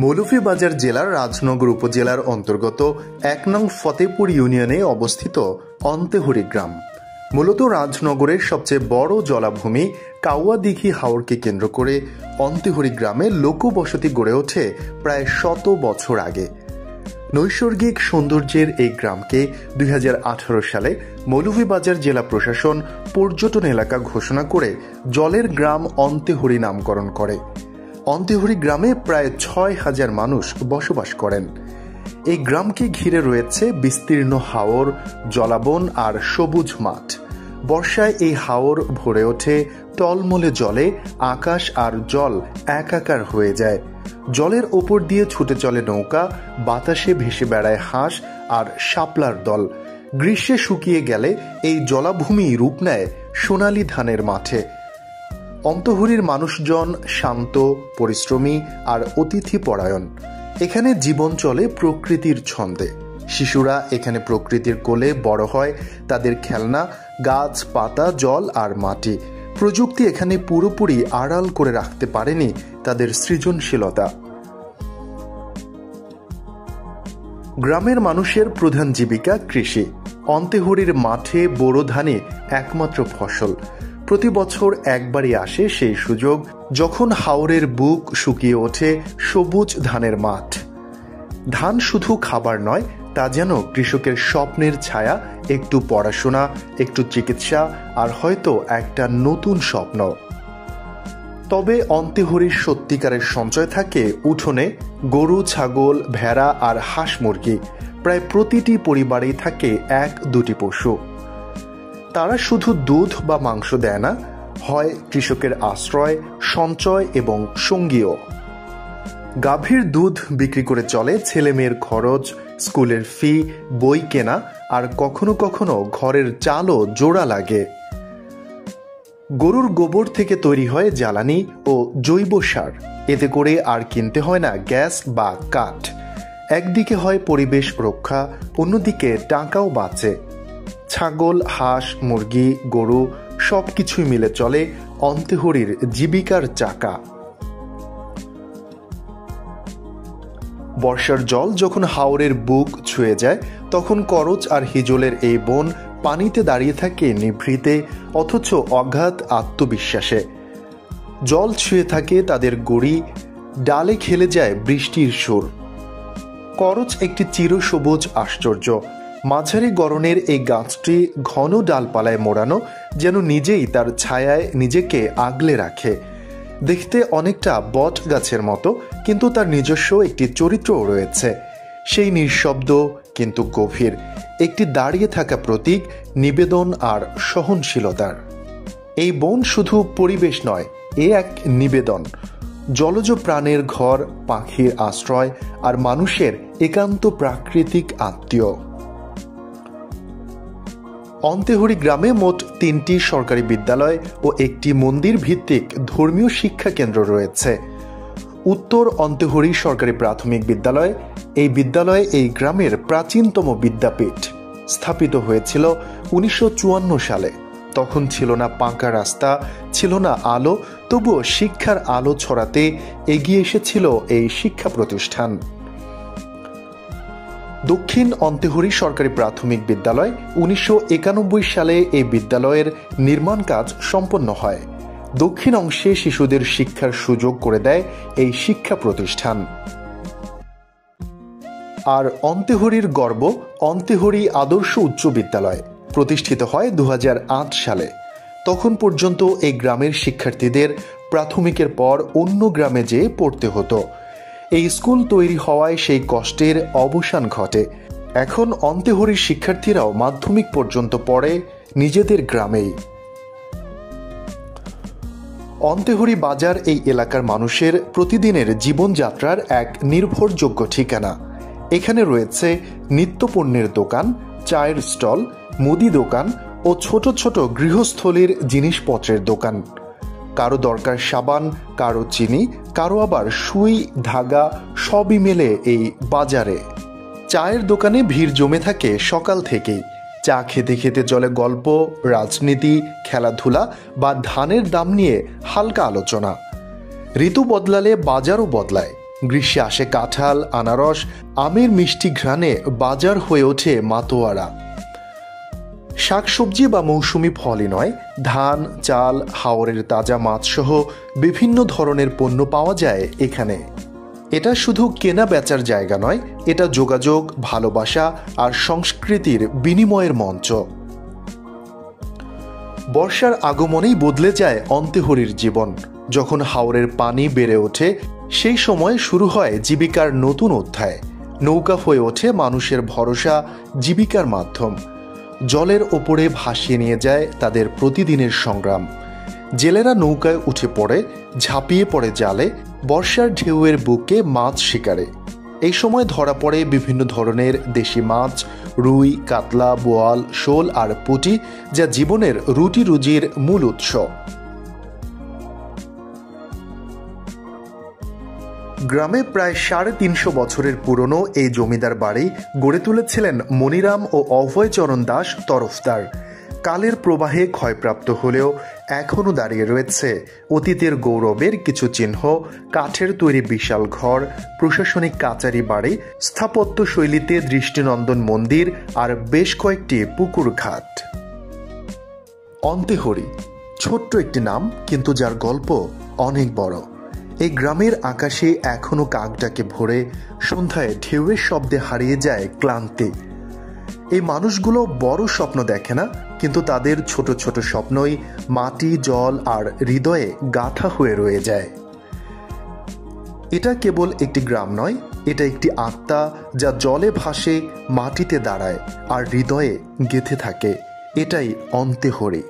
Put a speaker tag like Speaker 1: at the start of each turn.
Speaker 1: মৌলভীবাজার জেলার রাজনগর উপজেলার অন্তর্গত ১ নং ফতেপুর ইউনিয়নে অবস্থিত অন্তেহরি গ্রাম। মূলত রাজনগরের সবচেয়ে বড় জলাভূমি কাউয়াদিঘি হাওরকে কেন্দ্র করে অন্তেহরি গ্রামে লোকবসতি গড়ে ওঠে প্রায় ১০০ বছর আগে। নৈসর্গিক সৌন্দর্যের এই গ্রামকে ২০১৮ সালে মৌলভীবাজার জেলা প্রশাসন পর্যটন এলাকা ঘোষণা করে জলের গ্রাম অন্তেহরি নামকরণ করে। অন্তেহরি গ্রামে প্রায় ৬,০০০ মানুষ বসবাস করেন। এই গ্রামকে ঘিরে রয়েছে বিস্তীর্ণ হাওর, জলাবন আর সবুজ মাঠ। বর্ষায় এই হাওর ভরে ওঠে টলমলে জলে, আকাশ আর জল একাকার হয়ে যায়। জলের ওপর দিয়ে ছুটে চলে নৌকা, বাতাসে ভেসে বেড়ায় হাঁস আর শাপলার দল। গ্রীষ্মে শুকিয়ে গেলে এই জলাভূমি রূপ নেয় সোনালী ধানের মাঠে। অন্তহরির মানুষজন শান্ত, পরিশ্রমী আর অতিথি পরায়ণ। এখানে জীবন চলে প্রকৃতির ছন্দে। শিশুরা এখানে প্রকৃতির কোলে বড় হয়। তাদের খেলনা, গাছ, পাতা, জল আর মাটি। প্রযুক্তি এখানে পুরোপুরি আড়াল করে রাখতে পারেনি তাদের সৃজনশীলতা। গ্রামের মানুষের প্রধান জীবিকা কৃষি। অন্তেহরির মাঠে বোরো ধানই একমাত্র ফসল। প্রতি বছর একবারই আসে সেই সুযোগ, যখন হাওরের বুক শুকিয়ে ওঠে সবুজ ধানের মাঠ। ধান শুধু খাবার নয়, তা যেন কৃষকের স্বপ্নের ছায়া। একটু পড়াশোনা, একটু চিকিৎসা আর হয়তো একটা নতুন স্বপ্ন। তবে অন্তেহরির সত্যিকারের সঞ্চয় থাকে উঠোনে। গরু, ছাগল, ভেড়া আর হাঁস মুরগি। প্রায় প্রতিটি পরিবারেই থাকে ১-২টি পশু। তারা শুধু দুধ বা মাংস দেয় না, হয় কৃষকের আশ্রয়, সঞ্চয় এবং সঙ্গীও। গাভীর দুধ বিক্রি করে চলে ছেলেমেয়ের খরচ, স্কুলের ফি, বই কেনা আর কখনো কখনো ঘরের চালও জোড়া লাগে। গরুর গোবর থেকে তৈরি হয় জ্বালানি ও জৈব সার। এতে করে আর কিনতে হয় না গ্যাস বা কাঠ। একদিকে হয় পরিবেশ রক্ষা, অন্যদিকে টাকাও বাঁচে। ছাগল, হাঁস, মুরগি, গরু সবকিছুই মিলে চলে অন্তেহরির জীবিকার চাকা। বর্ষার জল যখন হাওরের বুক ছুঁয়ে যায়, তখন করচ আর হিজলের এই বন পানিতে দাঁড়িয়ে থাকে নিভৃতে, অথচ অগাধ আত্মবিশ্বাসে। জল ছুঁয়ে থাকে তাদের গড়ি, ডালে খেলে যায় বৃষ্টির সুর। করচ একটি চিরসবুজ আশ্চর্য। মাঝারি গড়নের এই গাছটি ঘন ডালপালায় মোড়ানো, যেন নিজেই তার ছায়ায় নিজেকে আগলে রাখে। দেখতে অনেকটা বট গাছের মতো, কিন্তু তার নিজস্ব একটি চরিত্রও রয়েছে। সেই নিঃশব্দ কিন্তু গভীর, একটি দাঁড়িয়ে থাকা প্রতীক, নিবেদন আর সহনশীলতার। এই বন শুধু পরিবেশ নয়, এ এক নিবেদন। জলজ প্রাণের ঘর, পাখির আশ্রয় আর মানুষের একান্ত প্রাকৃতিক আত্মীয়। অন্তেহরি গ্রামে মোট ৩টি সরকারি বিদ্যালয় ও একটি মন্দির ভিত্তিক ধর্মীয় শিক্ষা কেন্দ্র রয়েছে। উত্তর অন্তেহরি সরকারি প্রাথমিক বিদ্যালয়, এই বিদ্যালয় এই গ্রামের প্রাচীনতম বিদ্যাপীঠ। স্থাপিত হয়েছিল ১৯৫৪ সালে। তখন ছিল না পাকা রাস্তা, ছিল না আলো, তবুও শিক্ষার আলো ছড়াতে এগিয়ে এসেছিল এই শিক্ষা প্রতিষ্ঠান। দক্ষিণ অন্তেহরি সরকারি প্রাথমিক বিদ্যালয় ১৯৯১ সালে এই বিদ্যালয়ের নির্মাণ কাজ সম্পন্ন হয়। দক্ষিণ অংশে শিশুদের শিক্ষার সুযোগ করে দেয় এই শিক্ষা প্রতিষ্ঠান। আর অন্তেহরির গর্ব অন্তেহরি আদর্শ উচ্চ বিদ্যালয় প্রতিষ্ঠিত হয় ২০০৮ সালে। তখন পর্যন্ত এই গ্রামের শিক্ষার্থীদের প্রাথমিকের পর অন্য গ্রামে যেয়ে পড়তে হতো। এই স্কুল তৈরি হওয়ায় সেই কষ্টের অবসান ঘটে। এখন অন্তেহরির শিক্ষার্থীরাও মাধ্যমিক পর্যন্ত পড়ে নিজেদের গ্রামেই। অন্তেহরি বাজার এই এলাকার মানুষের প্রতিদিনের জীবনযাত্রার এক নির্ভরযোগ্য ঠিকানা। এখানে রয়েছে নিত্যপণ্যের দোকান, চায়ের স্টল, মুদি দোকান ও ছোট ছোট গৃহস্থলীর জিনিসপত্রের দোকান। কারো দরকার সাবান, কারো চিনি, কারো আবার সুই, ধাগা, সবই মেলে এই বাজারে। চায়ের দোকানে ভিড় জমে থাকে সকাল থেকেই। চা খেতে খেতে চলে গল্প, রাজনীতি, খেলাধুলা বা ধানের দাম নিয়ে হালকা আলোচনা। ঋতু বদলালে বাজারও বদলায়। গ্রীষ্মে আসে কাঁঠাল, আনারস, আমের মিষ্টি ঘ্রাণে বাজার হয়ে ওঠে মাতোয়ারা। শাকসবজি বা মৌসুমি ফলই নয়, ধান, চাল, হাওরের তাজা মাছ সহ বিভিন্ন ধরনের পণ্য পাওয়া যায় এখানে। এটা শুধু কেনা বেচার জায়গা নয়, এটা যোগাযোগ, ভালোবাসা আর সংস্কৃতির বিনিময়ের মঞ্চ। বর্ষার আগমনেই বদলে যায় অন্তেহরির জীবন। যখন হাওরের পানি বেড়ে ওঠে, সেই সময় শুরু হয় জীবিকার নতুন অধ্যায়। নৌকা হয়ে ওঠে মানুষের ভরসা, জীবিকার মাধ্যম। জলের ওপরে ভাসিয়ে নিয়ে যায় তাদের প্রতিদিনের সংগ্রাম। জেলেরা নৌকায় উঠে পড়ে, ঝাঁপিয়ে পড়ে জালে, বর্ষার ঢেউয়ের বুকে মাছ শিকারে। এই সময় ধরা পড়ে বিভিন্ন ধরনের দেশি মাছ, রুই, কাতলা, বোয়াল, শোল আর পুঁটি, যা জীবনের রুটি রুজির মূল উৎস। গ্রামে প্রায় 350 বছরের পুরনো এই জমিদার বাড়ি গড়ে তুলেছিলেন মনিরাম ও অভয়চরণ দাস তরফদার। কালের প্রবাহে ক্ষয়প্রাপ্ত হলেও এখনও দাঁড়িয়ে রয়েছে অতীতের গৌরবের কিছু চিহ্ন। কাঠের তৈরি বিশাল ঘর, প্রশাসনিক কাচারি বাড়ি, স্থাপত্য শৈলীতে দৃষ্টিনন্দন মন্দির আর বেশ কয়েকটি পুকুর ঘাট। অন্তেহরি ছোট্ট একটি নাম, কিন্তু যার গল্প অনেক বড়। এই গ্রামের আকাশে এখনো কাকডাকে ভরে, সন্ধ্যায় ঢেউয়ের শব্দে হারিয়ে যায় ক্লান্তি। এই মানুষগুলো বড় স্বপ্ন দেখে না, কিন্তু তাদের ছোট ছোট স্বপ্নই মাটি, জল আর হৃদয়ে গাঁথা হয়ে রয়ে যায়। এটা কেবল একটি গ্রাম নয়, এটা একটি আত্মা যা জলে ভাসে, মাটিতে দাঁড়ায় আর হৃদয়ে গেঁথে থাকে। এটাই অন্তেহরি।